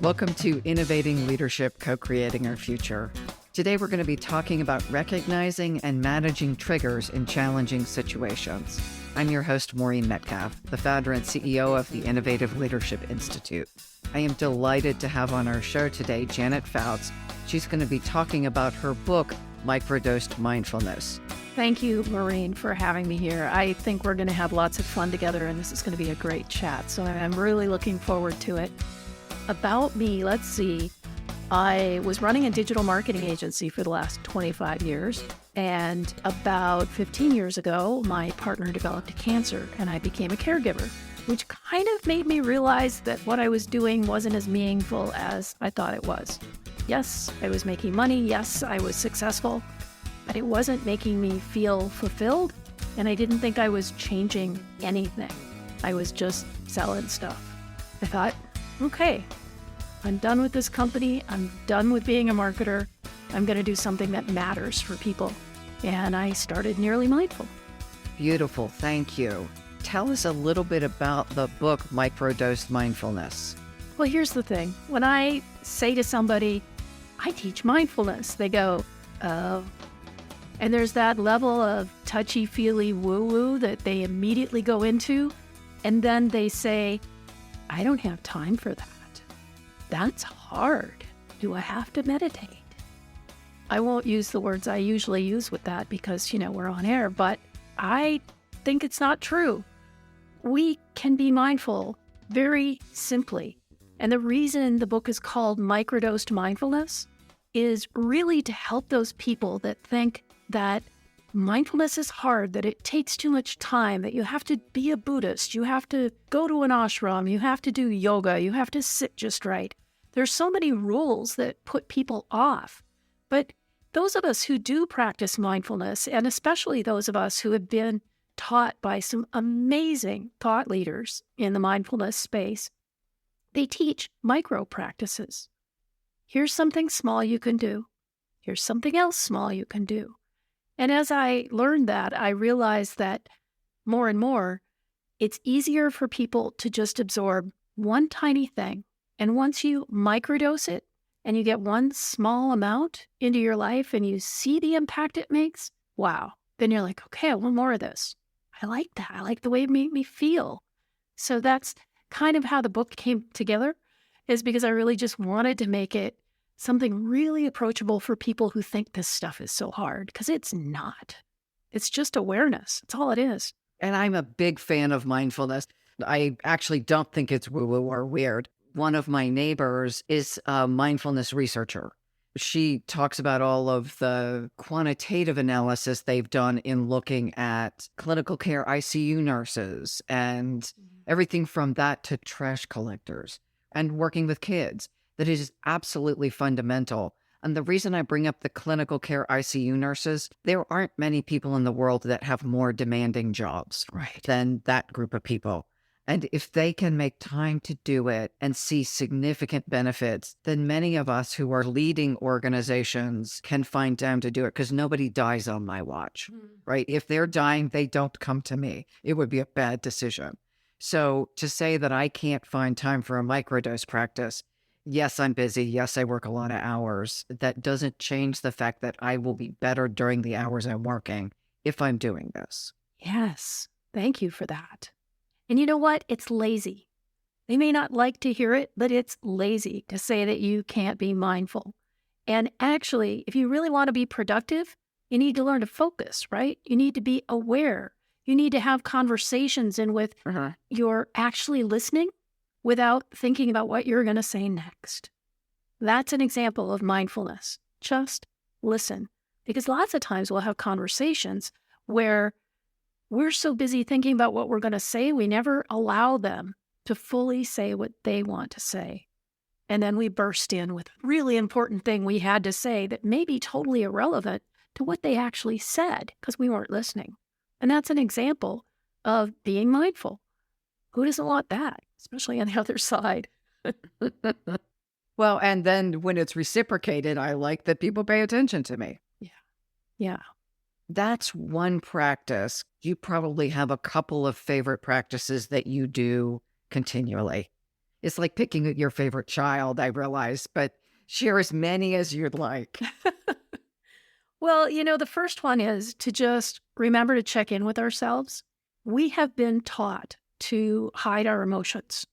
Welcome to Innovating Leadership, Co-Creating Our Future. Today we're going to be talking about recognizing and managing triggers in challenging situations. I'm your host, Maureen Metcalf, the founder and CEO of the Innovative Leadership Institute. I am delighted to have on our show today Janet Fouts. She's going to be talking about her book, Microdosed Mindfulness. Thank you, Maureen, for having me here. I think we're going to have lots of fun together, and this is going to be a great chat. So I'm really looking forward to it. About me, let's see. I was running a digital marketing agency for the last 25 years. And about 15 years ago, my partner developed cancer, and I became a caregiver, which kind of made me realize that what I was doing wasn't as meaningful as I thought it was. Yes, I was making money. Yes, I was successful. But it wasn't making me feel fulfilled, and I didn't think I was changing anything. I was just selling stuff. I thought, okay, I'm done with this company. I'm done with being a marketer. I'm going to do something that matters for people. And I started Nearly Mindful. Beautiful. Thank you. Tell us a little bit about the book, Microdosed Mindfulness. Well, here's the thing. When I say to somebody, I teach mindfulness, they go, oh. And there's that level of touchy-feely woo-woo that they immediately go into. And then they say, I don't have time for that. That's hard. Do I have to meditate? I won't use the words I usually use with that because, we're on air, but I think it's not true. We can be mindful very simply. And the reason the book is called Microdosed Mindfulness is really to help those people that think that mindfulness is hard, that it takes too much time, that you have to be a Buddhist, you have to go to an ashram, you have to do yoga, you have to sit just right. There's so many rules that put people off. But those of us who do practice mindfulness, and especially those of us who have been taught by some amazing thought leaders in the mindfulness space, they teach micro practices. Here's something small you can do. Here's something else small you can do. And as I learned that, I realized that more and more, it's easier for people to just absorb one tiny thing. And once you microdose it and you get one small amount into your life and you see the impact it makes, wow, then you're like, okay, I want more of this. I like that. I like the way it made me feel. So that's kind of how the book came together, is because I really just wanted to make it something really approachable for people who think this stuff is so hard, because it's not. It's just awareness. That's all it is. And I'm a big fan of mindfulness. I actually don't think it's woo-woo or weird. One of my neighbors is a mindfulness researcher. She talks about all of the quantitative analysis they've done in looking at clinical care ICU nurses and everything from that to trash collectors and working with kids. That is absolutely fundamental. And the reason I bring up the clinical care ICU nurses, there aren't many people in the world that have more demanding jobs than that group of people. And if they can make time to do it and see significant benefits, then many of us who are leading organizations can find time to do it, because nobody dies on my watch, right? If they're dying, they don't come to me. It would be a bad decision. So to say that I can't find time for a microdose practice, yes, I'm busy. Yes, I work a lot of hours. That doesn't change the fact that I will be better during the hours I'm working if I'm doing this. Yes. Thank you for that. And you know what? It's lazy. They may not like to hear it, but it's lazy to say that you can't be mindful. And actually, if you really want to be productive, you need to learn to focus, right? You need to be aware. You need to have conversations in which you're actually listening without thinking about what you're going to say next. That's an example of mindfulness. Just listen. Because lots of times we'll have conversations where we're so busy thinking about what we're going to say, we never allow them to fully say what they want to say. And then we burst in with a really important thing we had to say that may be totally irrelevant to what they actually said because we weren't listening. And that's an example of being mindful. Who doesn't want that, especially on the other side? Well, and then when it's reciprocated, I like that people pay attention to me. Yeah. That's one practice. You probably have a couple of favorite practices that you do continually. It's like picking your favorite child, I realize, but share as many as you'd like. Well, the first one is to just remember to check in with ourselves. We have been taught to hide our emotions,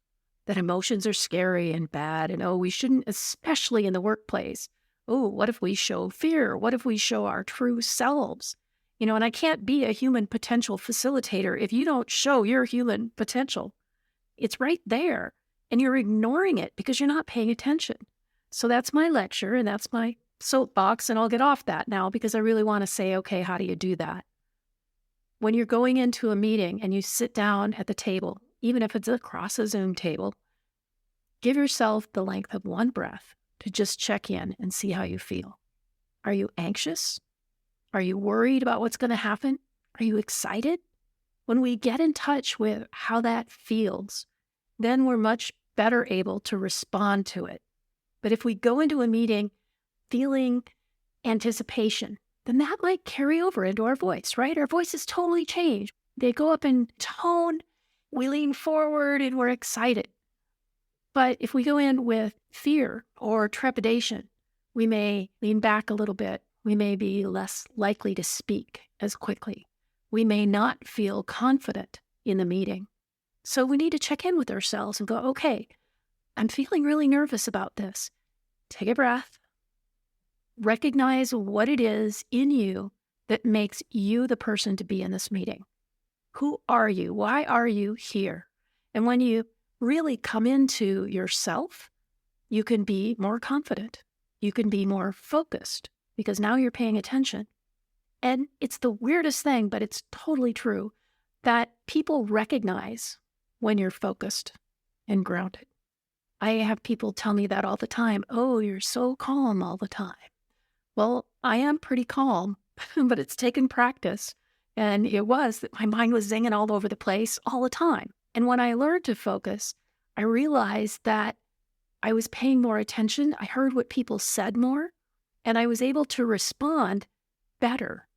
that emotions are scary and bad, and we shouldn't, especially in the workplace. Oh, what if we show fear? What if we show our true selves? And I can't be a human potential facilitator if you don't show your human potential. It's right there, and you're ignoring it because you're not paying attention. So that's my lecture, and that's my soapbox, and I'll get off that now because I really want to say, okay, how do you do that? When you're going into a meeting and you sit down at the table, even if it's across a Zoom table, give yourself the length of one breath to just check in and see how you feel. Are you anxious? Are you worried about what's going to happen? Are you excited? When we get in touch with how that feels, then we're much better able to respond to it. But if we go into a meeting feeling anticipation, then that might carry over into our voice, right? Our voices totally change. They go up in tone, we lean forward, and we're excited. But if we go in with fear or trepidation, we may lean back a little bit. We may be less likely to speak as quickly. We may not feel confident in the meeting. So we need to check in with ourselves and go, okay, I'm feeling really nervous about this. Take a breath. Recognize what it is in you that makes you the person to be in this meeting. Who are you? Why are you here? And when you really come into yourself, you can be more confident. You can be more focused because now you're paying attention. And it's the weirdest thing, but it's totally true, that people recognize when you're focused and grounded. I have people tell me that all the time. Oh, you're so calm all the time. Well, I am pretty calm, but it's taken practice. And it was that my mind was zinging all over the place all the time. And when I learned to focus, I realized that I was paying more attention. I heard what people said more, and I was able to respond better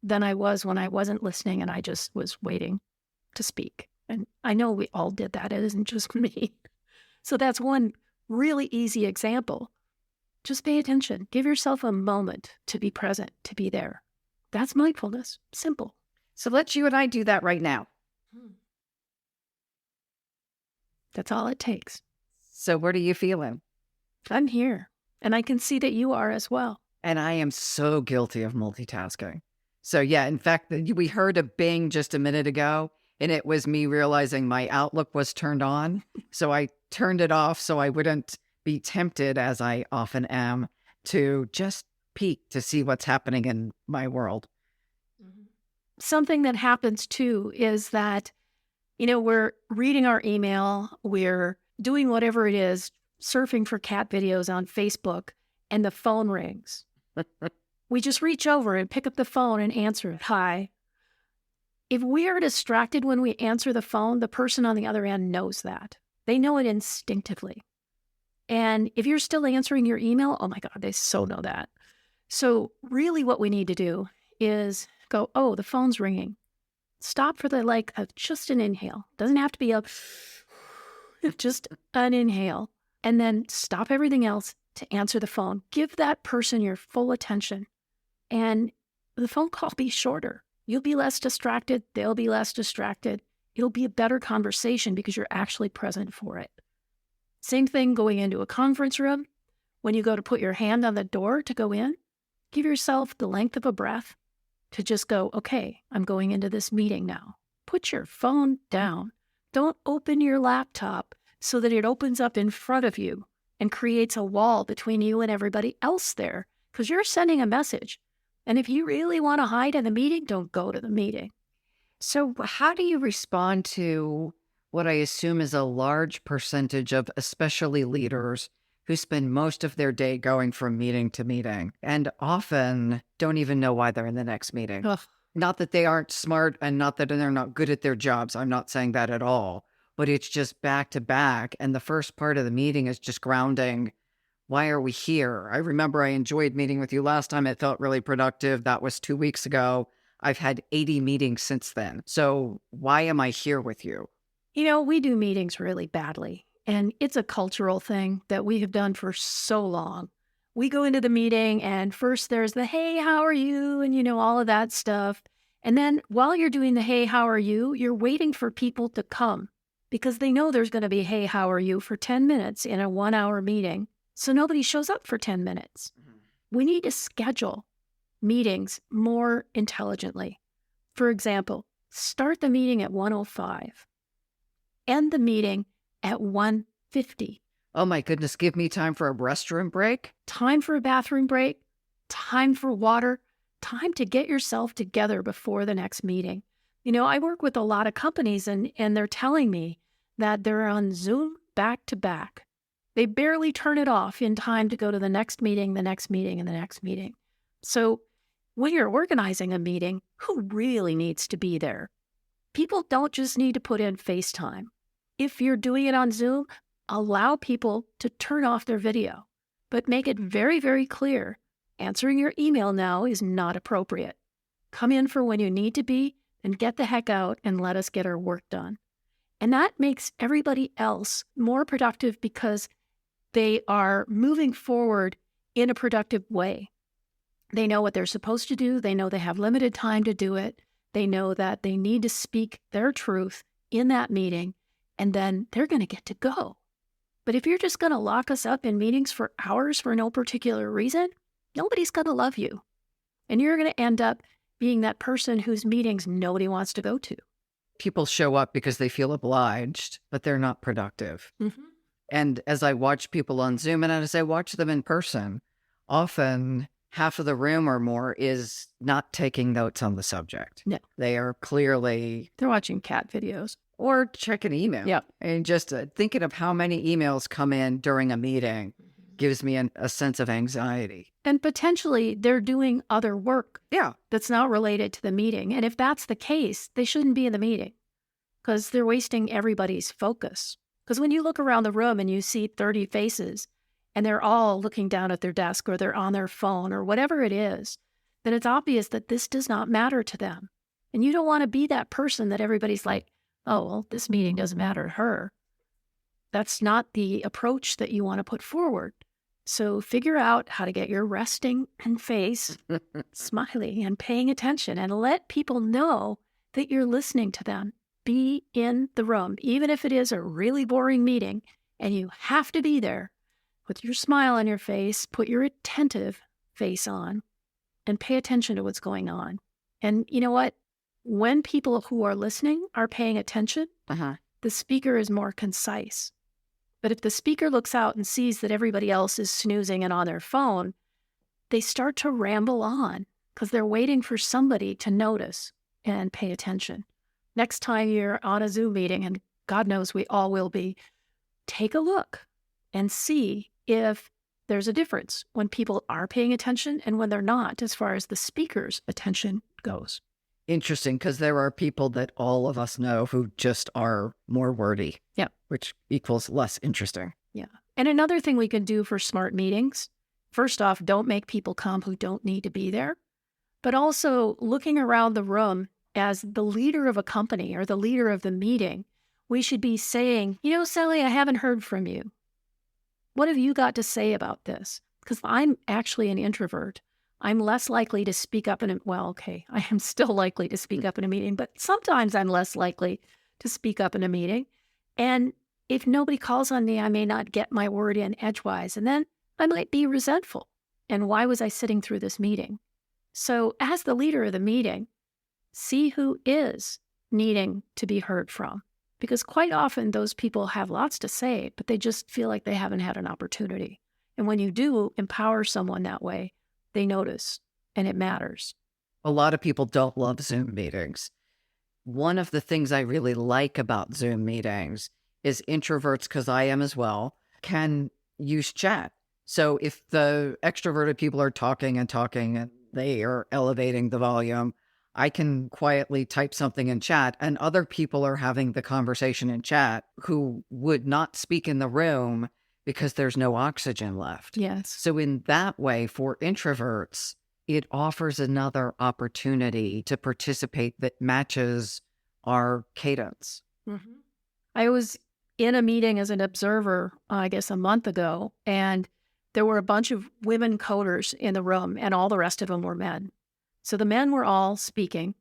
than I was when I wasn't listening and I just was waiting to speak. And I know we all did that. It isn't just me. So that's one really easy example. Just pay attention. Give yourself a moment to be present, to be there. That's mindfulness. Simple. So let's you and I do that right now. That's all it takes. So what are you feeling? I'm here, and I can see that you are as well. And I am so guilty of multitasking. So yeah, in fact, we heard a bing just a minute ago, and it was me realizing my Outlook was turned on. So I turned it off so I wouldn't be tempted, as I often am, to just peek to see what's happening in my world. Something that happens too is that, we're reading our email, we're doing whatever it is, surfing for cat videos on Facebook, and the phone rings. We just reach over and pick up the phone and answer it. Hi. If we are distracted when we answer the phone, the person on the other end knows that. They know it instinctively. And if you're still answering your email, oh my God, they so know that. So really what we need to do is go, oh, the phone's ringing. Stop for just an inhale. Doesn't have to be just an inhale. And then stop everything else to answer the phone. Give that person your full attention. And the phone call will be shorter. You'll be less distracted. They'll be less distracted. It'll be a better conversation because you're actually present for it. Same thing going into a conference room. When you go to put your hand on the door to go in, give yourself the length of a breath to just go, okay, I'm going into this meeting now. Put your phone down. Don't open your laptop so that it opens up in front of you and creates a wall between you and everybody else there, because you're sending a message. And if you really want to hide in the meeting, don't go to the meeting. So how do you respond to what I assume is a large percentage of especially leaders who spend most of their day going from meeting to meeting and often don't even know why they're in the next meeting? Ugh. Not that they aren't smart and not that they're not good at their jobs. I'm not saying that at all. But it's just back to back. And the first part of the meeting is just grounding. Why are we here? I remember I enjoyed meeting with you last time. It felt really productive. That was 2 weeks ago. I've had 80 meetings since then. So why am I here with you? We do meetings really badly. And it's a cultural thing that we have done for so long. We go into the meeting and first there's the, hey, how are you? And all of that stuff. And then while you're doing the, hey, how are you? You're waiting for people to come because they know there's going to be, hey, how are you? for 10 minutes in a 1-hour meeting. So nobody shows up for 10 minutes. We need to schedule meetings more intelligently. For example, start the meeting at 1:05. End the meeting at 1:50. Oh my goodness, give me time for a restroom break? Time for a bathroom break, time for water, time to get yourself together before the next meeting. I work with a lot of companies and they're telling me that they're on Zoom back to back. They barely turn it off in time to go to the next meeting, the next meeting, and the next meeting. So when you're organizing a meeting, who really needs to be there? People don't just need to put in FaceTime. If you're doing it on Zoom, allow people to turn off their video, but make it very, very clear. Answering your email now is not appropriate. Come in for when you need to be and get the heck out and let us get our work done. And that makes everybody else more productive because they are moving forward in a productive way. They know what they're supposed to do. They know they have limited time to do it. They know that they need to speak their truth in that meeting, and then they're going to get to go. But if you're just going to lock us up in meetings for hours for no particular reason, nobody's going to love you. And you're going to end up being that person whose meetings nobody wants to go to. People show up because they feel obliged, but they're not productive. And as I watch people on Zoom and as I watch them in person, often half of the room or more is not taking notes on the subject. No. They are clearly... They're watching cat videos. Or checking email. Yeah. And just thinking of how many emails come in during a meeting gives me a sense of anxiety. And potentially they're doing other work that's not related to the meeting. And if that's the case, they shouldn't be in the meeting because they're wasting everybody's focus. Because when you look around the room and you see 30 faces and they're all looking down at their desk or they're on their phone or whatever it is, then it's obvious that this does not matter to them. And you don't want to be that person that everybody's like, oh, well, this meeting doesn't matter to her. That's not the approach that you want to put forward. So figure out how to get your resting face smiling and paying attention and let people know that you're listening to them. Be in the room, even if it is a really boring meeting and you have to be there with your smile on your face, put your attentive face on and pay attention to what's going on. And you know what? When people who are listening are paying attention, the speaker is more concise. But if the speaker looks out and sees that everybody else is snoozing and on their phone, they start to ramble on because they're waiting for somebody to notice and pay attention. Next time you're on a Zoom meeting, and God knows we all will be, take a look and see if there's a difference when people are paying attention and when they're not, as far as the speaker's attention goes. Interesting, because there are people that all of us know who just are more wordy. Yeah. Which equals less interesting. Yeah. And another thing we can do for smart meetings, first off, don't make people come who don't need to be there. But also looking around the room as the leader of a company or the leader of the meeting, we should be saying, Sally, I haven't heard from you. What have you got to say about this? Because I'm actually an introvert. I'm less likely to speak up I am still likely to speak up in a meeting, but sometimes I'm less likely to speak up in a meeting. And if nobody calls on me, I may not get my word in edgewise, and then I might be resentful. And why was I sitting through this meeting? So as the leader of the meeting, see who is needing to be heard from. Because quite often those people have lots to say, but they just feel like they haven't had an opportunity. And when you do empower someone that way, they notice, and it matters. A lot of people don't love Zoom meetings. One of the things I really like about Zoom meetings is introverts, because I am as well, can use chat. So if the extroverted people are talking and they are elevating the volume, I can quietly type something in chat, and other people are having the conversation in chat who would not speak in the room because there's no oxygen left. Yes. So in that way, for introverts, it offers another opportunity to participate that matches our cadence. I always in a meeting as an observer, I guess a month ago, and there were a bunch of women coders in the room, and all the rest of them were men. So the men were all speaking,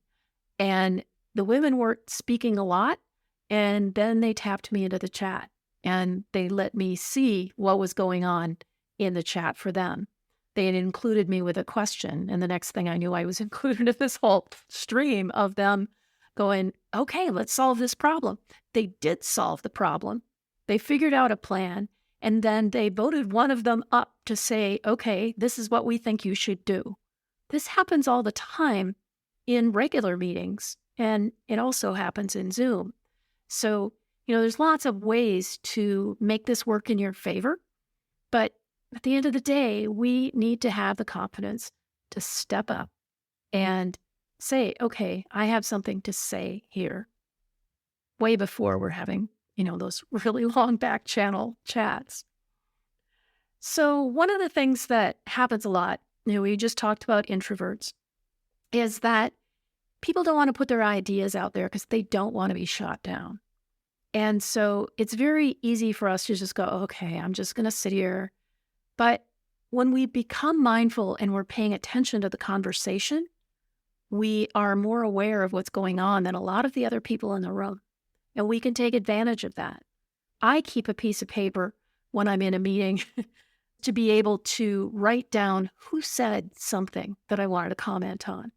and the women weren't speaking a lot. And then they tapped me into the chat, and they let me see what was going on in the chat for them. They had included me with a question, and the next thing I knew, I was included in this whole stream of them going, okay, let's solve this problem. They did solve the problem. They figured out a plan, and then they voted one of them up to say, okay, this is what we think you should do. This happens all the time in regular meetings, and it also happens in Zoom. So, there's lots of ways to make this work in your favor, but at the end of the day, we need to have the confidence to step up and say, okay, I have something to say here, way before we're having, those really long back channel chats. So one of the things that happens a lot, we just talked about introverts, is that people don't want to put their ideas out there because they don't want to be shot down. And so it's very easy for us to just go, okay, I'm just going to sit here. But when we become mindful and we're paying attention to the conversation, we are more aware of what's going on than a lot of the other people in the room. And we can take advantage of that. I keep a piece of paper when I'm in a meeting to be able to write down who said something that I wanted to comment on.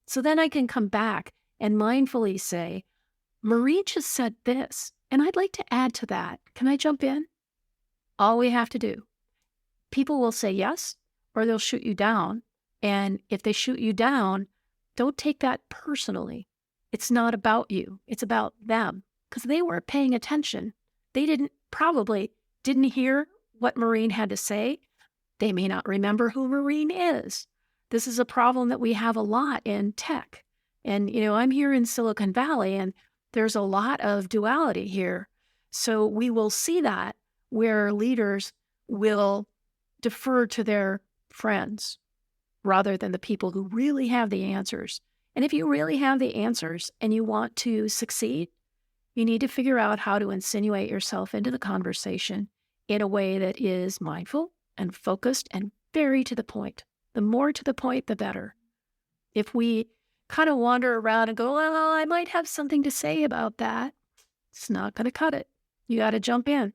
So then I can come back and mindfully say, Marie just said this, and I'd like to add to that. Can I jump in? All we have to do. People will say yes, or they'll shoot you down. And if they shoot you down, don't take that personally. It's not about you. It's about them, because they weren't paying attention. They probably didn't hear what Maureen had to say. They may not remember who Maureen is. This is a problem that we have a lot in tech. And, I'm here in Silicon Valley, and there's a lot of duality here. So we will see that where leaders will defer to their friends rather than the people who really have the answers. And if you really have the answers and you want to succeed, you need to figure out how to insinuate yourself into the conversation in a way that is mindful and focused and very to the point. The more to the point, the better. If we kind of wander around and go, well, I might have something to say about that, it's not going to cut it. You got to jump in.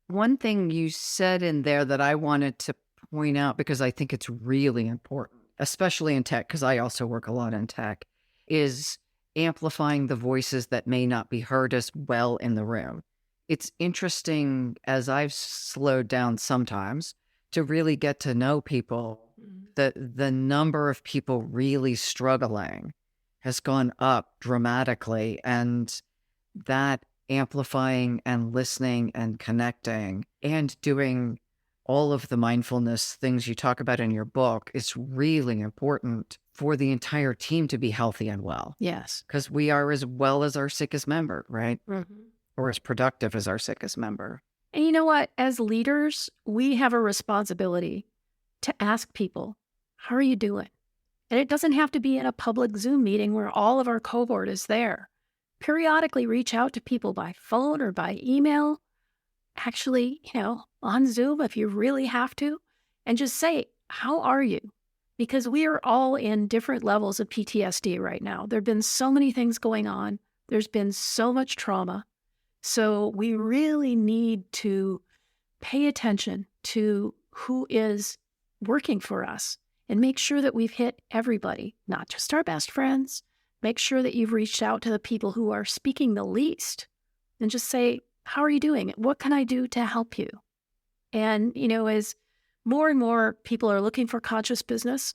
One thing you said in there that I wanted to point out, because I think it's really important, especially in tech, because I also work a lot in tech, is amplifying the voices that may not be heard as well in the room. It's interesting, as I've slowed down sometimes, to really get to know people, the number of people really struggling has gone up dramatically, and that amplifying and listening and connecting and doing all of the mindfulness things you talk about in your book is really important for the entire team to be healthy and well. Yes. Because we are as well as our sickest member, right? Mm-hmm. Or as productive as our sickest member. And you know what? As leaders, we have a responsibility to ask people, how are you doing? And it doesn't have to be in a public Zoom meeting where all of our cohort is there. Periodically reach out to people by phone or by email. Actually, on Zoom if you really have to, and just say, how are you? Because we are all in different levels of PTSD right now. There have been so many things going on. There's been so much trauma. So we really need to pay attention to who is working for us and make sure that we've hit everybody, not just our best friends. Make sure that you've reached out to the people who are speaking the least and just say, how are you doing? What can I do to help you? And, as more and more people are looking for conscious business,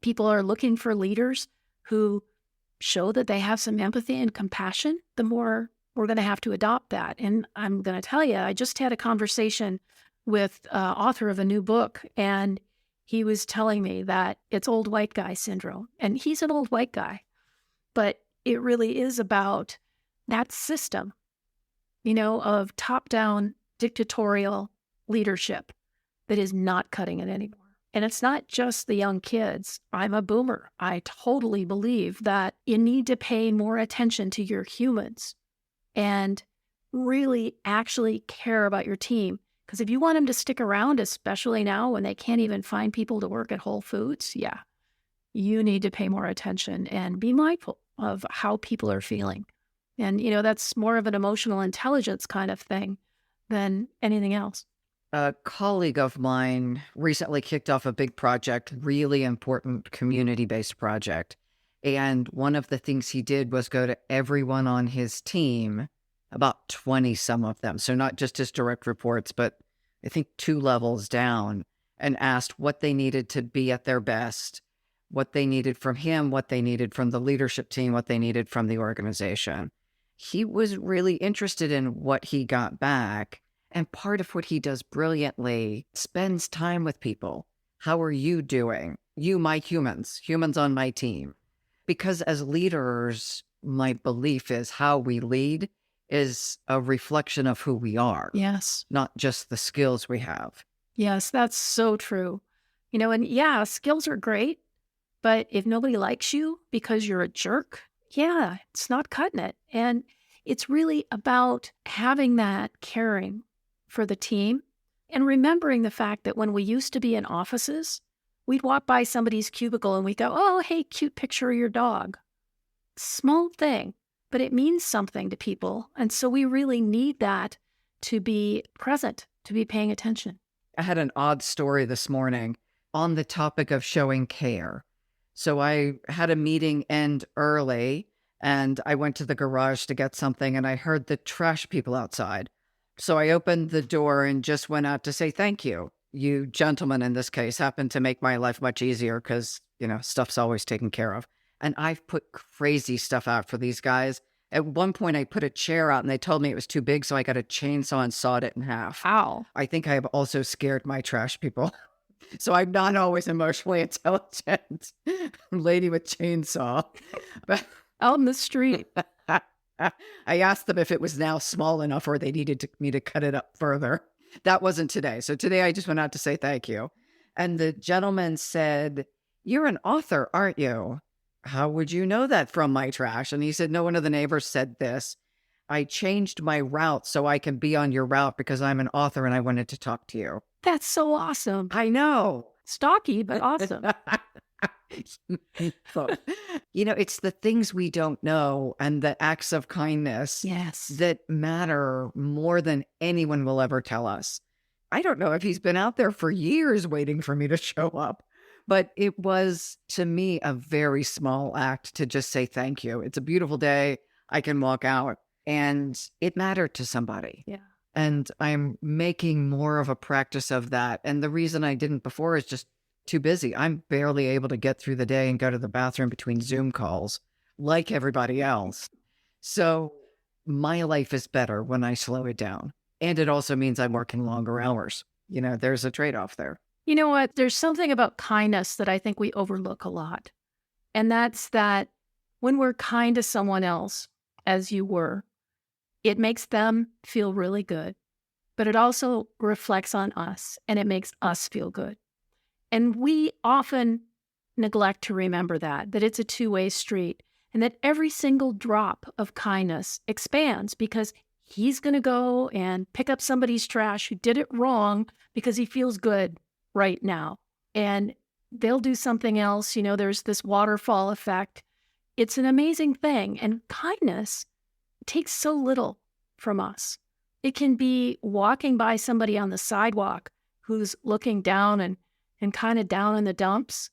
people are looking for leaders who show that they have some empathy and compassion, the more we're going to have to adopt that. And I'm going to tell you, I just had a conversation with author of a new book, and he was telling me that it's old white guy syndrome. And he's an old white guy, but it really is about that system, of top-down dictatorial leadership that is not cutting it anymore. And it's not just the young kids. I'm a boomer. I totally believe that you need to pay more attention to your humans and really actually care about your team. Because if you want them to stick around, especially now when they can't even find people to work at Whole Foods, yeah, you need to pay more attention and be mindful of how people are feeling. And, that's more of an emotional intelligence kind of thing than anything else. A colleague of mine recently kicked off a big project, really important community-based project. And one of the things he did was go to everyone on his team, about 20 some of them. So not just his direct reports, but I think 2 levels down, and asked what they needed to be at their best, what they needed from him, what they needed from the leadership team, what they needed from the organization. He was really interested in what he got back. And part of what he does brilliantly spends time with people. How are you doing? You, my humans on my team. Because as leaders, my belief is how we lead is a reflection of who we are, Yes. not just the skills we have. Yes, that's so true. And yeah, skills are great, but if nobody likes you because you're a jerk, yeah, it's not cutting it. And it's really about having that caring for the team and remembering the fact that when we used to be in offices, we'd walk by somebody's cubicle and we'd go, oh, hey, cute picture of your dog. Small thing, but it means something to people. And so we really need that to be present, to be paying attention. I had an odd story this morning on the topic of showing care. So I had a meeting end early and I went to the garage to get something and I heard the trash people outside. So I opened the door and just went out to say thank you. You gentlemen in this case happened to make my life much easier because, stuff's always taken care of. And I've put crazy stuff out for these guys. At one point, I put a chair out and they told me it was too big, so I got a chainsaw and sawed it in half. Ow. I think I have also scared my trash people. So I'm not always emotionally intelligent. Lady with chainsaw. But out in the street. I asked them if it was now small enough or they needed me to cut it up further. That wasn't today. So today I just went out to say thank you. And the gentleman said, "You're an author, aren't you?" "How would you know that from my trash?" And he said, "No, one of the neighbors said this. I changed my route so I can be on your route because I'm an author and I wanted to talk to you." That's so awesome. I know. Stocky, but awesome. It's the things we don't know and the acts of kindness that matter more than anyone will ever tell us. I don't know if he's been out there for years waiting for me to show up, but it was, to me, a very small act to just say thank you. It's a beautiful day. I can walk out, and it mattered to somebody. Yeah. And I'm making more of a practice of that. And the reason I didn't before is just too busy. I'm barely able to get through the day and go to the bathroom between Zoom calls like everybody else. So my life is better when I slow it down. And it also means I'm working longer hours. There's a trade-off there. You know what? There's something about kindness that I think we overlook a lot. And that's that when we're kind to someone else, as you were, it makes them feel really good. But it also reflects on us and it makes us feel good. And we often neglect to remember that it's a two-way street and that every single drop of kindness expands because he's going to go and pick up somebody's trash who did it wrong because he feels good right now. And they'll do something else. There's this waterfall effect. It's an amazing thing. And kindness takes so little from us. It can be walking by somebody on the sidewalk who's looking down and kind of down in the dumps,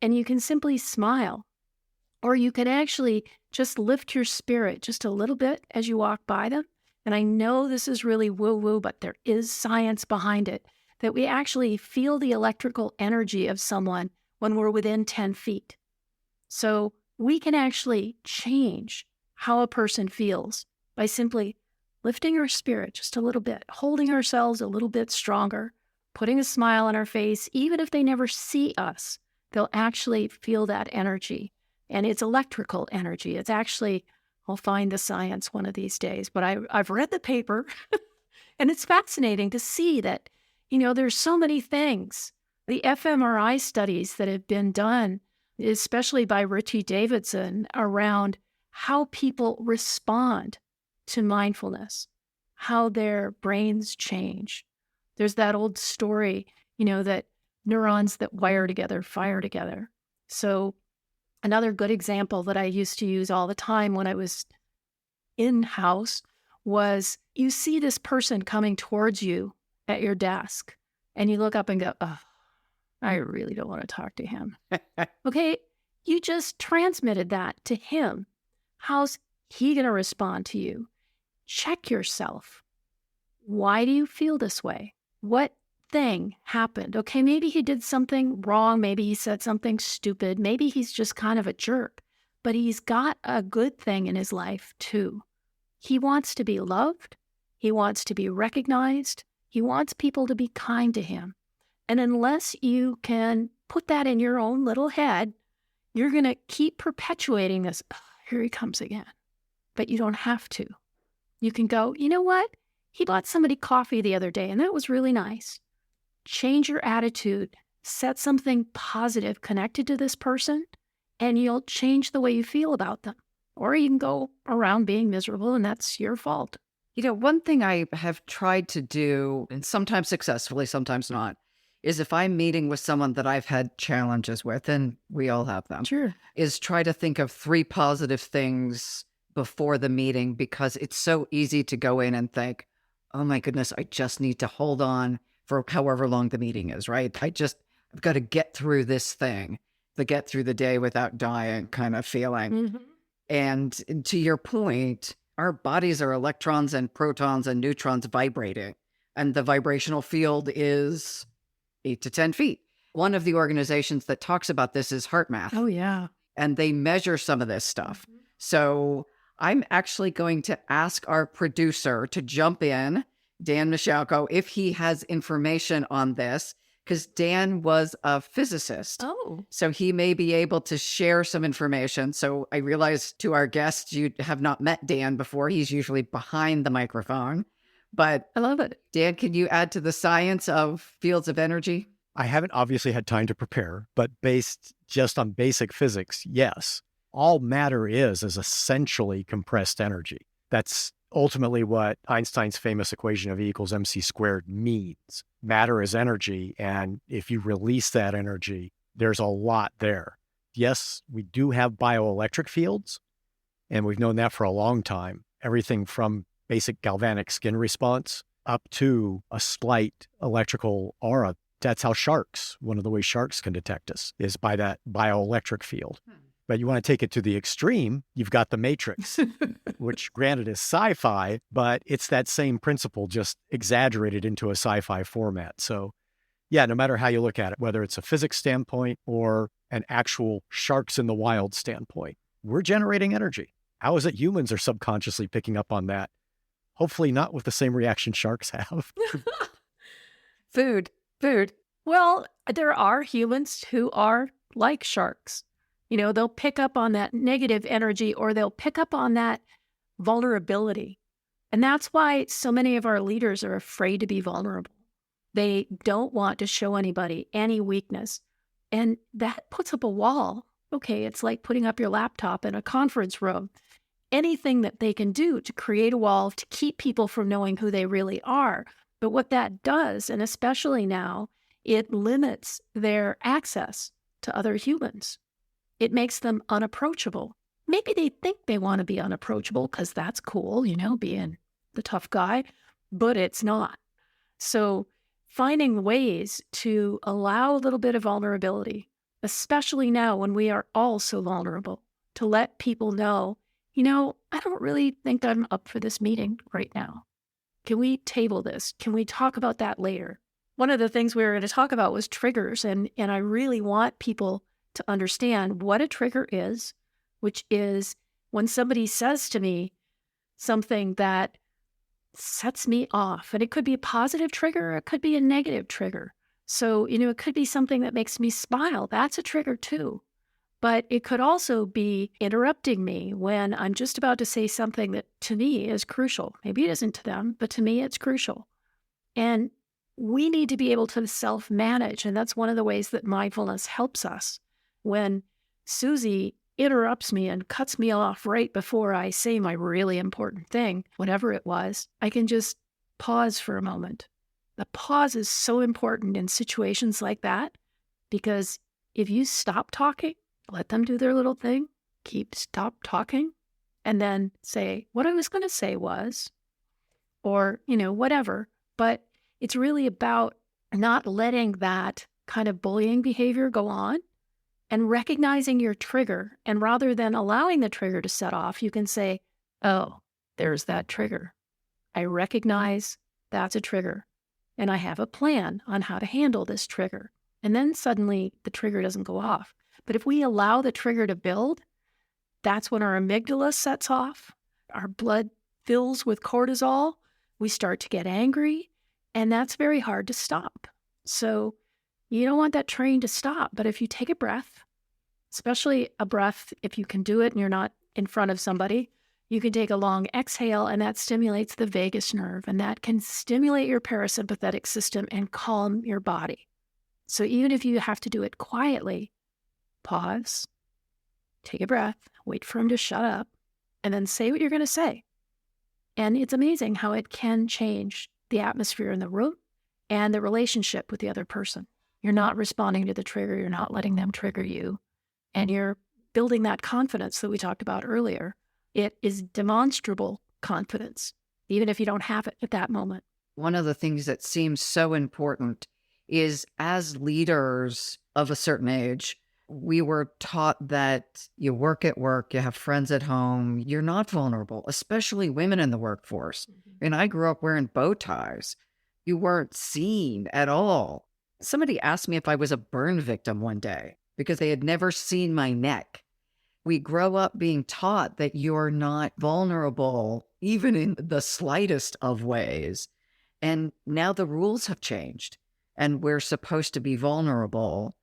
and you can simply smile. Or you can actually just lift your spirit just a little bit as you walk by them. And I know this is really woo-woo, but there is science behind it, that we actually feel the electrical energy of someone when we're within 10 feet. So we can actually change how a person feels by simply lifting our spirit just a little bit, holding ourselves a little bit stronger, putting a smile on our face. Even if they never see us, they'll actually feel that energy. And it's electrical energy. It's actually, I'll find the science one of these days, but I've read the paper and it's fascinating to see that, there's so many things. The fMRI studies that have been done, especially by Richie Davidson, around how people respond to mindfulness. how their brains change. There's that old story, that neurons that wire together fire together. So another good example that I used to use all the time when I was in-house was you see this person coming towards you at your desk and you look up and go, oh, I really don't want to talk to him. Okay, you just transmitted that to him. How's he going to respond to you? Check yourself. Why do you feel this way? What thing happened? Okay, maybe he did something wrong. Maybe he said something stupid. Maybe he's just kind of a jerk. But he's got a good thing in his life too. He wants to be loved. He wants to be recognized. He wants people to be kind to him. And unless you can put that in your own little head, you're going to keep perpetuating this. Oh, here he comes again. But you don't have to. You can go, you know what? He bought somebody coffee the other day, and that was really nice. Change your attitude. Set something positive connected to this person, and you'll change the way you feel about them. Or you can go around being miserable, and that's your fault. One thing I have tried to do, and sometimes successfully, sometimes not, is if I'm meeting with someone that I've had challenges with, and we all have them, Sure. is try to think of 3 positive things before the meeting, because it's so easy to go in and think, oh my goodness, I just need to hold on for however long the meeting is, right? I've got to get through this thing, the get through the day without dying kind of feeling. Mm-hmm. And to your point, our bodies are electrons and protons and neutrons vibrating, and the vibrational field is 8 to 10 feet. One of the organizations that talks about this is HeartMath. Oh, yeah. And they measure some of this stuff. Mm-hmm. So I'm actually going to ask our producer to jump in, Dan Michalko, if he has information on this, because Dan was a physicist. Oh. So he may be able to share some information. So I realize to our guests, you have not met Dan before. He's usually behind the microphone. But I love it. Dan, can you add to the science of fields of energy? I haven't obviously had time to prepare, but based just on basic physics, yes. All matter is essentially compressed energy. That's ultimately what Einstein's famous equation of E equals mc squared means. Matter is energy, and if you release that energy, there's a lot there. Yes, we do have bioelectric fields, and we've known that for a long time. Everything from basic galvanic skin response up to a slight electrical aura. That's how one of the ways sharks can detect us, is by that bioelectric field. But you want to take it to the extreme, you've got the Matrix, which granted is sci-fi, but it's that same principle just exaggerated into a sci-fi format. So yeah, no matter how you look at it, whether it's a physics standpoint or an actual sharks in the wild standpoint, we're generating energy. How is it humans are subconsciously picking up on that? Hopefully not with the same reaction sharks have. Food. Well, there are humans who are like sharks. They'll pick up on that negative energy, or they'll pick up on that vulnerability. And that's why so many of our leaders are afraid to be vulnerable. They don't want to show anybody any weakness. And that puts up a wall. Okay, it's like putting up your laptop in a conference room. Anything that they can do to create a wall to keep people from knowing who they really are. But what that does, and especially now, it limits their access to other humans. It makes them unapproachable. Maybe they think they want to be unapproachable because that's cool, being the tough guy, but it's not. So finding ways to allow a little bit of vulnerability, especially now when we are all so vulnerable, to let people know, I don't really think I'm up for this meeting right now. Can we table this? Can we talk about that later? One of the things we were going to talk about was triggers, and I really want people to understand what a trigger is, which is when somebody says to me something that sets me off. And it could be a positive trigger, or it could be a negative trigger. So, it could be something that makes me smile. That's a trigger too. But it could also be interrupting me when I'm just about to say something that to me is crucial. Maybe it isn't to them, but to me it's crucial. And we need to be able to self-manage. And that's one of the ways that mindfulness helps us. When Susie interrupts me and cuts me off right before I say my really important thing, whatever it was, I can just pause for a moment. The pause is so important in situations like that, because if you stop talking, let them do their little thing, stop talking, and then say, what I was going to say was, or, whatever. But it's really about not letting that kind of bullying behavior go on and recognizing your trigger. And rather than allowing the trigger to set off, you can say, oh, there's that trigger. I recognize that's a trigger. And I have a plan on how to handle this trigger. And then suddenly the trigger doesn't go off. But if we allow the trigger to build, that's when our amygdala sets off. Our blood fills with cortisol. We start to get angry. And that's very hard to stop. So you don't want that train to stop. But if you take a breath, especially a breath, if you can do it and you're not in front of somebody, you can take a long exhale, and that stimulates the vagus nerve, and that can stimulate your parasympathetic system and calm your body. So even if you have to do it quietly, pause, take a breath, wait for him to shut up, and then say what you're going to say. And it's amazing how it can change the atmosphere in the room and the relationship with the other person. You're not responding to the trigger. You're not letting them trigger you. And you're building that confidence that we talked about earlier. It is demonstrable confidence, even if you don't have it at that moment. One of the things that seems so important is, as leaders of a certain age, we were taught that you work at work, you have friends at home, you're not vulnerable, especially women in the workforce. Mm-hmm. And I grew up wearing bow ties. You weren't seen at all. Somebody asked me if I was a burn victim one day because they had never seen my neck. We grow up being taught that you're not vulnerable, even in the slightest of ways. And now the rules have changed, and we're supposed to be vulnerable.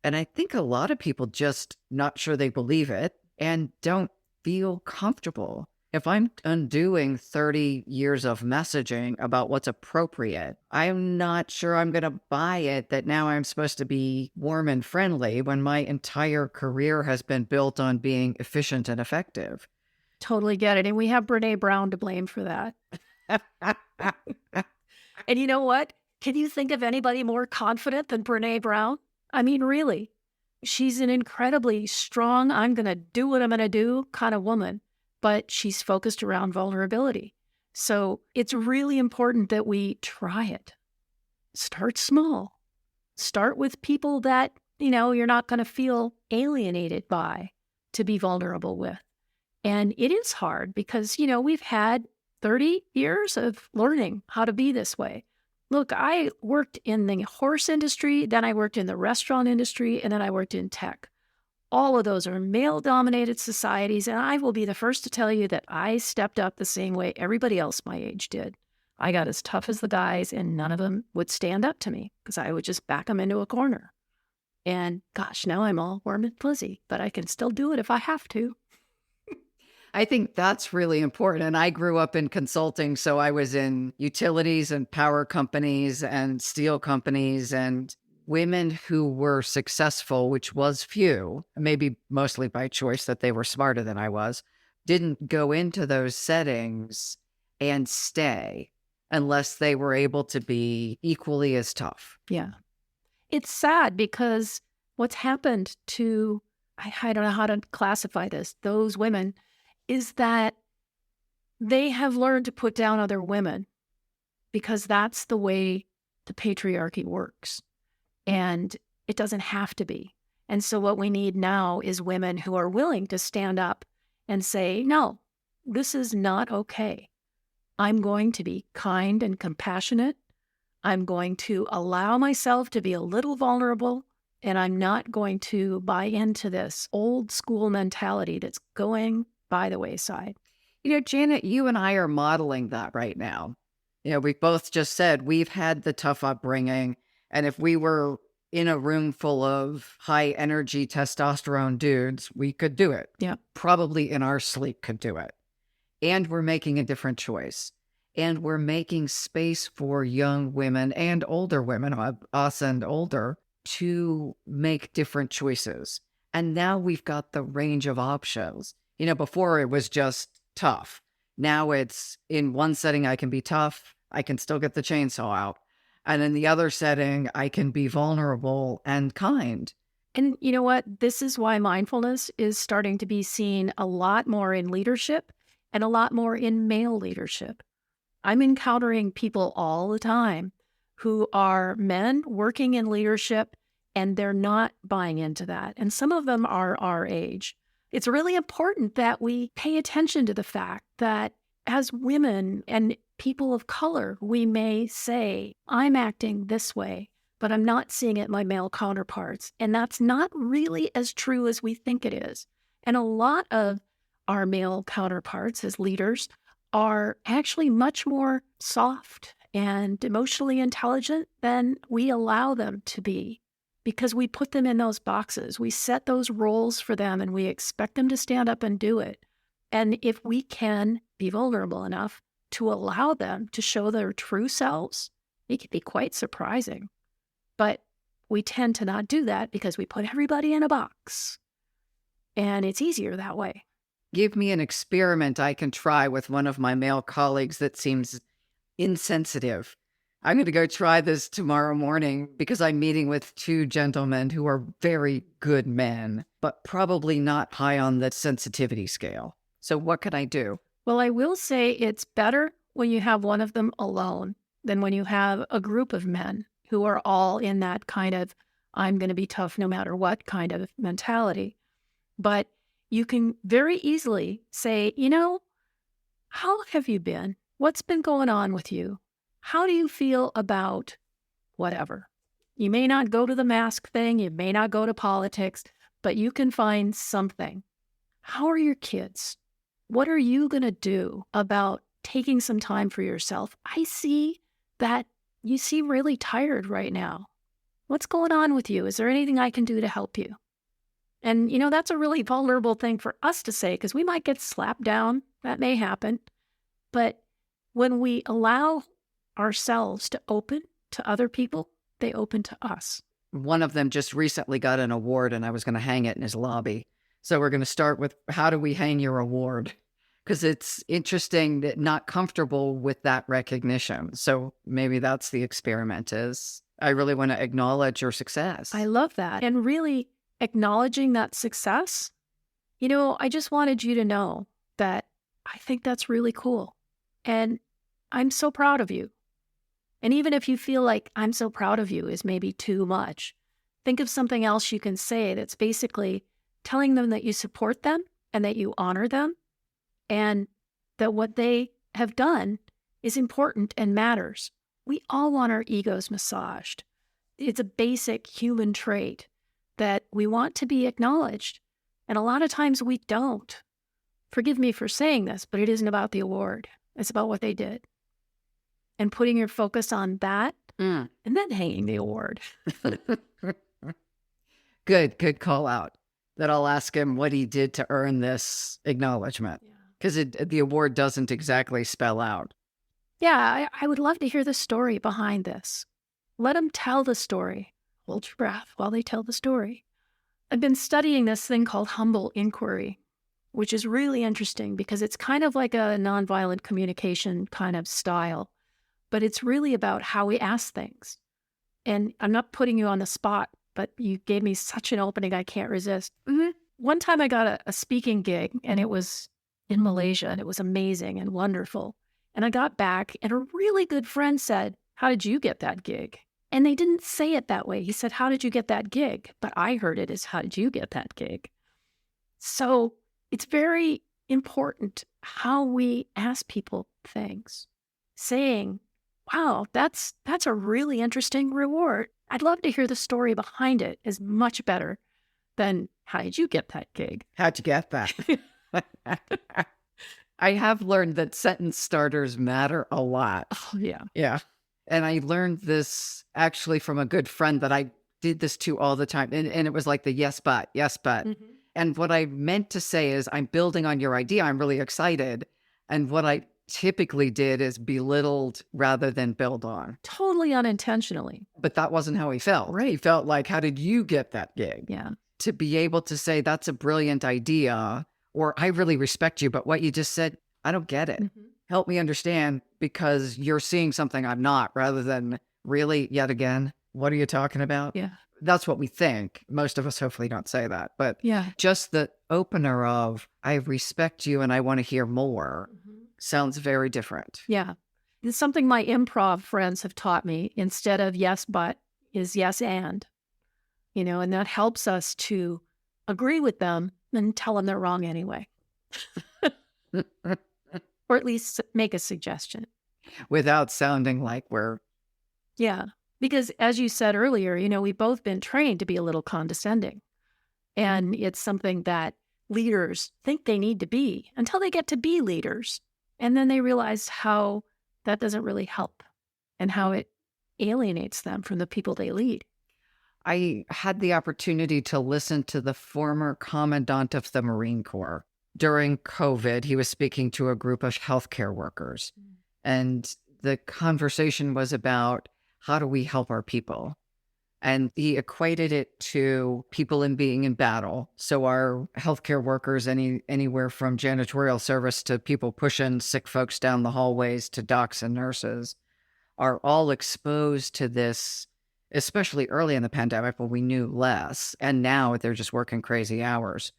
And I think a lot of people just not sure they believe it and don't feel comfortable. If I'm undoing 30 years of messaging about what's appropriate, I'm not sure I'm going to buy it that now I'm supposed to be warm and friendly when my entire career has been built on being efficient and effective. Totally get it. And we have Brene Brown to blame for that. And you know what? Can you think of anybody more confident than Brene Brown? I mean, really, she's an incredibly strong, I'm going to do what I'm going to do kind of woman, but she's focused around vulnerability. So it's really important that we try it. Start small. Start with people that, you're not going to feel alienated by, to be vulnerable with. And it is hard because, we've had 30 years of learning how to be this way. Look, I worked in the horse industry, then I worked in the restaurant industry, and then I worked in tech. All of those are male-dominated societies, and I will be the first to tell you that I stepped up the same way everybody else my age did. I got as tough as the guys, and none of them would stand up to me because I would just back them into a corner. And gosh, now I'm all warm and fuzzy, but I can still do it if I have to. I think that's really important. And I grew up in consulting, so I was in utilities and power companies and steel companies, and women who were successful, which was few, maybe mostly by choice that they were smarter than I was, didn't go into those settings and stay unless they were able to be equally as tough. Yeah. It's sad because what's happened to, I don't know how to classify this, those women, is that they have learned to put down other women because that's the way the patriarchy works. And it doesn't have to be. And so what we need now is women who are willing to stand up and say, no, this is not okay. I'm going to be kind and compassionate. I'm going to allow myself to be a little vulnerable, and I'm not going to buy into this old school mentality that's going by the wayside. Janet, you and I are modeling that right now. We both just said we've had the tough upbringing. And if we were in a room full of high energy testosterone dudes, we could do it. Yeah. Probably in our sleep could do it. And we're making a different choice. And we're making space for young women and older women, us and older, to make different choices. And now we've got the range of options. Before it was just tough. Now it's in one setting, I can be tough. I can still get the chainsaw out. And in the other setting, I can be vulnerable and kind. And you know what? This is why mindfulness is starting to be seen a lot more in leadership and a lot more in male leadership. I'm encountering people all the time who are men working in leadership, and they're not buying into that. And some of them are our age. It's really important that we pay attention to the fact that as women and people of color, we may say, I'm acting this way, but I'm not seeing it in my male counterparts. And that's not really as true as we think it is. And a lot of our male counterparts as leaders are actually much more soft and emotionally intelligent than we allow them to be, because we put them in those boxes. We set those roles for them and we expect them to stand up and do it. And if we can be vulnerable enough to allow them to show their true selves, it can be quite surprising. But we tend to not do that because we put everybody in a box. And it's easier that way. Give me an experiment I can try with one of my male colleagues that seems insensitive. I'm going to go try this tomorrow morning because I'm meeting with two gentlemen who are very good men, but probably not high on the sensitivity scale. So what can I do? Well, I will say it's better when you have one of them alone than when you have a group of men who are all in that kind of, I'm going to be tough no matter what kind of mentality. But you can very easily say, how have you been? What's been going on with you? How do you feel about whatever? You may not go to the mask thing. You may not go to politics, but you can find something. How are your kids? What are you going to do about taking some time for yourself? I see that you seem really tired right now. What's going on with you? Is there anything I can do to help you? And, that's a really vulnerable thing for us to say because we might get slapped down. That may happen. But when we allow ourselves to open to other people, they open to us. One of them just recently got an award and I was going to hang it in his lobby. So we're going to start with, how do we hang your award? Because it's interesting that not comfortable with that recognition. So maybe that's the experiment is, I really want to acknowledge your success. I love that. And really acknowledging that success, I just wanted you to know that I think that's really cool. And I'm so proud of you. And even if you feel like I'm so proud of you is maybe too much, think of something else you can say that's basically telling them that you support them and that you honor them and that what they have done is important and matters. We all want our egos massaged. It's a basic human trait that we want to be acknowledged. And a lot of times we don't. Forgive me for saying this, but it isn't about the award. It's about what they did. And putting your focus on that and then hanging the award. Good call out. That I'll ask him what he did to earn this acknowledgement. Because the award doesn't exactly spell out. Yeah, I would love to hear the story behind this. Let them tell the story. Hold your breath while they tell the story. I've been studying this thing called humble inquiry, which is really interesting because it's kind of like a nonviolent communication kind of style, but it's really about how we ask things. And I'm not putting you on the spot, but you gave me such an opening I can't resist. One time I got a speaking gig, and it was in Malaysia, and it was amazing and wonderful. And I got back, and a really good friend said, how did you get that gig? And they didn't say it that way. He said, how did you get that gig? But I heard it as, how did you get that gig? So it's very important how we ask people things. Saying, wow, that's a really interesting reward. I'd love to hear the story behind it is much better than, how did you get that gig? How'd you get that? I have learned that sentence starters matter a lot. Oh, yeah. Yeah. And I learned this actually from a good friend that I did this to all the time. And it was like the yes, but. Mm-hmm. And what I meant to say is, I'm building on your idea. I'm really excited. And what I typically did is belittled rather than build on. Totally unintentionally. But that wasn't how he felt. Right. He felt like, how did you get that gig? Yeah. to be able to say, that's a brilliant idea, or I really respect you, but what you just said, I don't get it. Mm-hmm. Help me understand because you're seeing something I'm not, rather than really yet again, what are you talking about? Yeah. That's what we think. Most of us hopefully don't say that, but Yeah. just the opener of, I respect you and I want to hear more, sounds very different. Yeah. It's something my improv friends have taught me. Instead of yes, but is yes, and, and that helps us to agree with them and tell them they're wrong anyway, or at least make a suggestion. Without sounding like we're... Yeah. Because as you said earlier, we've both been trained to be a little condescending. And it's something that leaders think they need to be until they get to be leaders. And then they realize how that doesn't really help and how it alienates them from the people they lead. I had the opportunity to listen to the former commandant of the Marine Corps. During COVID, he was speaking to a group of healthcare workers. And the conversation was about, how do we help our people? And he equated it to people in being in battle. So our healthcare workers, anywhere from janitorial service to people pushing sick folks down the hallways to docs and nurses, are all exposed to this, especially early in the pandemic when we knew less. And now they're just working crazy hours.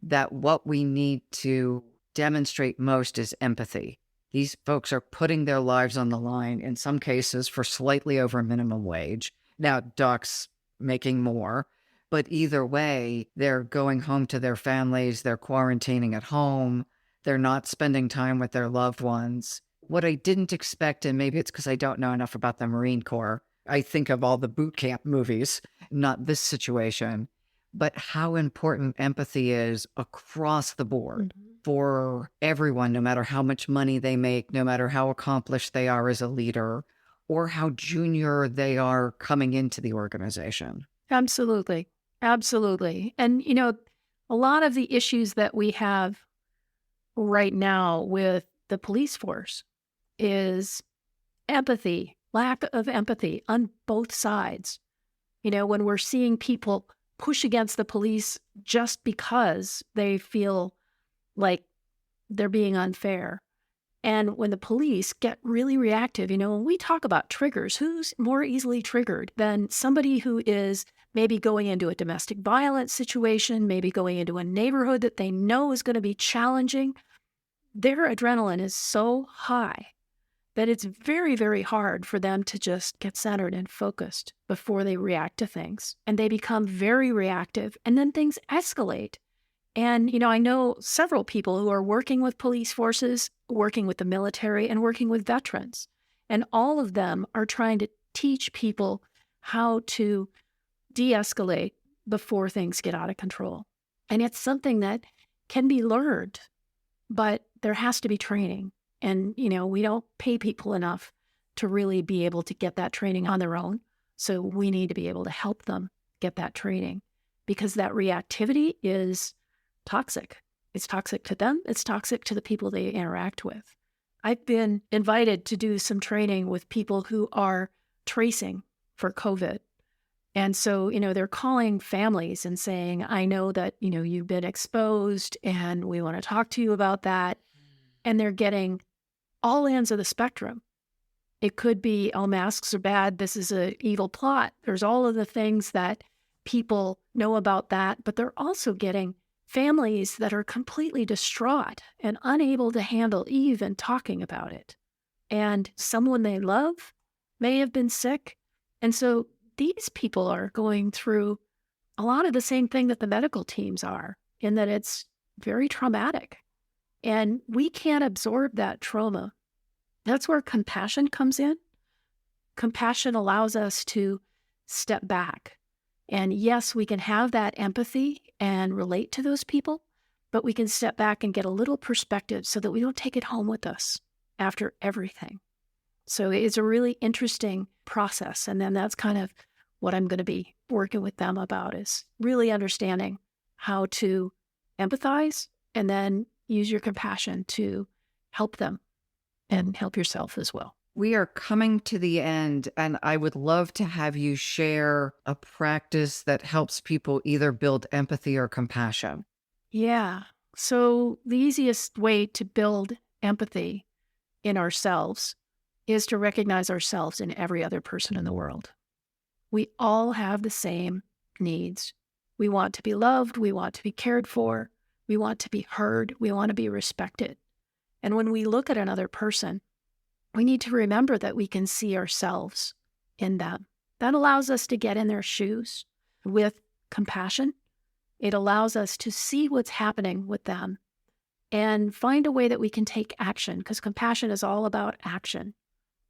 That what we need to demonstrate most is empathy. These folks are putting their lives on the line, in some cases for slightly over minimum wage. Now, docs making more, but either way, they're going home to their families, they're quarantining at home, they're not spending time with their loved ones. What I didn't expect, and maybe it's because I don't know enough about the Marine Corps, I think of all the boot camp movies, not this situation, but how important empathy is across the board. For everyone, no matter how much money they make, no matter how accomplished they are as a leader, or how junior they are coming into the organization. Absolutely. Absolutely. And, a lot of the issues that we have right now with the police force is empathy, lack of empathy on both sides. When we're seeing people push against the police just because they feel like they're being unfair. And when the police get really reactive, when we talk about triggers, who's more easily triggered than somebody who is maybe going into a domestic violence situation, maybe going into a neighborhood that they know is going to be challenging? Their adrenaline is so high that it's very, very hard for them to just get centered and focused before they react to things. And they become very reactive, and then things escalate. And, I know several people who are working with police forces, working with the military, and working with veterans. And all of them are trying to teach people how to de-escalate before things get out of control. And it's something that can be learned, but there has to be training. And, we don't pay people enough to really be able to get that training on their own. So we need to be able to help them get that training, because that reactivity is toxic. It's toxic to them. It's toxic to the people they interact with. I've been invited to do some training with people who are tracing for COVID. And so, they're calling families and saying, I know that, you've been exposed and we want to talk to you about that. And they're getting all ends of the spectrum. It could be, oh, masks are bad. This is an evil plot. There's all of the things that people know about that, but they're also getting families that are completely distraught and unable to handle even talking about it. And someone they love may have been sick. And so these people are going through a lot of the same thing that the medical teams are, in that it's very traumatic. And we can't absorb that trauma. That's where compassion comes in. Compassion allows us to step back. And yes, we can have that empathy and relate to those people, but we can step back and get a little perspective so that we don't take it home with us after everything. So it's a really interesting process. And then that's kind of what I'm going to be working with them about, is really understanding how to empathize and then use your compassion to help them and help yourself as well. We are coming to the end, and I would love to have you share a practice that helps people either build empathy or compassion. Yeah. So the easiest way to build empathy in ourselves is to recognize ourselves in every other person in the world. We all have the same needs. We want to be loved. We want to be cared for. We want to be heard. We want to be respected. And when we look at another person, we need to remember that we can see ourselves in them. That allows us to get in their shoes with compassion. It allows us to see what's happening with them and find a way that we can take action, because compassion is all about action.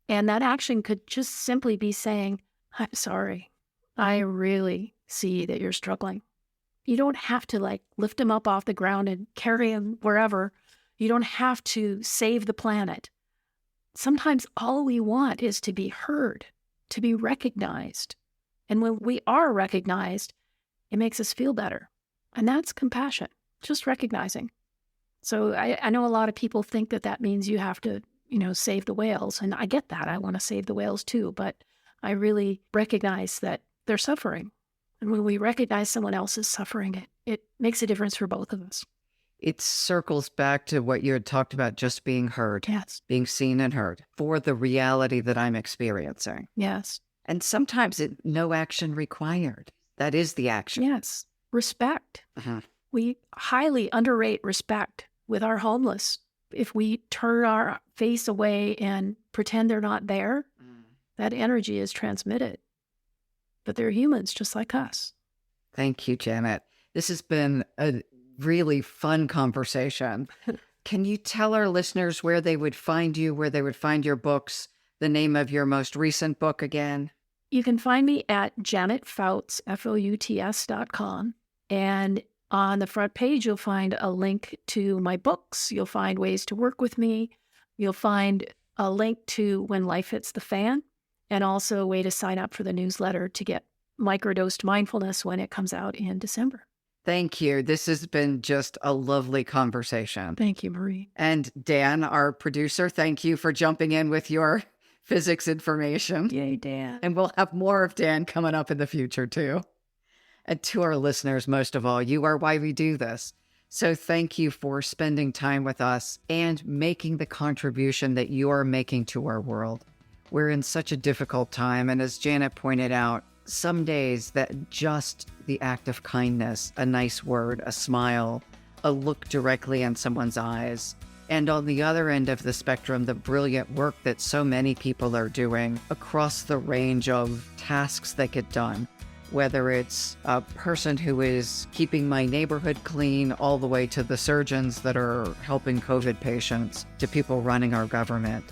And that action could just simply be saying, I'm sorry. I really see that you're struggling. You don't have to lift him up off the ground and carry him wherever. You don't have to save the planet. Sometimes all we want is to be heard, to be recognized. And when we are recognized, it makes us feel better. And that's compassion, just recognizing. So I know a lot of people think that means you have to, save the whales. And I get that. I want to save the whales too. But I really recognize that they're suffering. And when we recognize someone else's suffering, it makes a difference for both of us. It circles back to what you had talked about, just being heard. Yes. Being seen and heard for the reality that I'm experiencing. Yes. And sometimes no action required. That is the action. Yes. Respect. We highly underrate respect with our homeless. If we turn our face away and pretend they're not there, that energy is transmitted. But they're humans just like us. Thank you, Janet. This has been a really fun conversation. Can you tell our listeners where they would find you, where they would find your books, the name of your most recent book again? You can find me at janetfouts, FOUTS.com. And on the front page, you'll find a link to my books. You'll find ways to work with me. You'll find a link to When Life Hits the Fan, and also a way to sign up for the newsletter to get microdosed mindfulness when it comes out in December. Thank you. This has been just a lovely conversation. Thank you, Marie. And Dan, our producer, thank you for jumping in with your physics information. Yay, Dan. And we'll have more of Dan coming up in the future, too. And to our listeners, most of all, you are why we do this. So thank you for spending time with us and making the contribution that you are making to our world. We're in such a difficult time. And as Janet pointed out, some days that just the act of kindness, a nice word, a smile, a look directly in someone's eyes, and on the other end of the spectrum, the brilliant work that so many people are doing across the range of tasks that get done, whether it's a person who is keeping my neighborhood clean all the way to the surgeons that are helping COVID patients, to people running our government.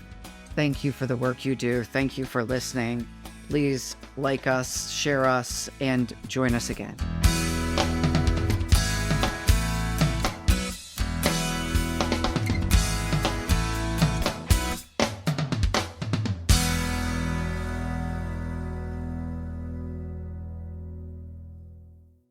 Thank you for the work you do. Thank you for listening. Please like us, share us, and join us again.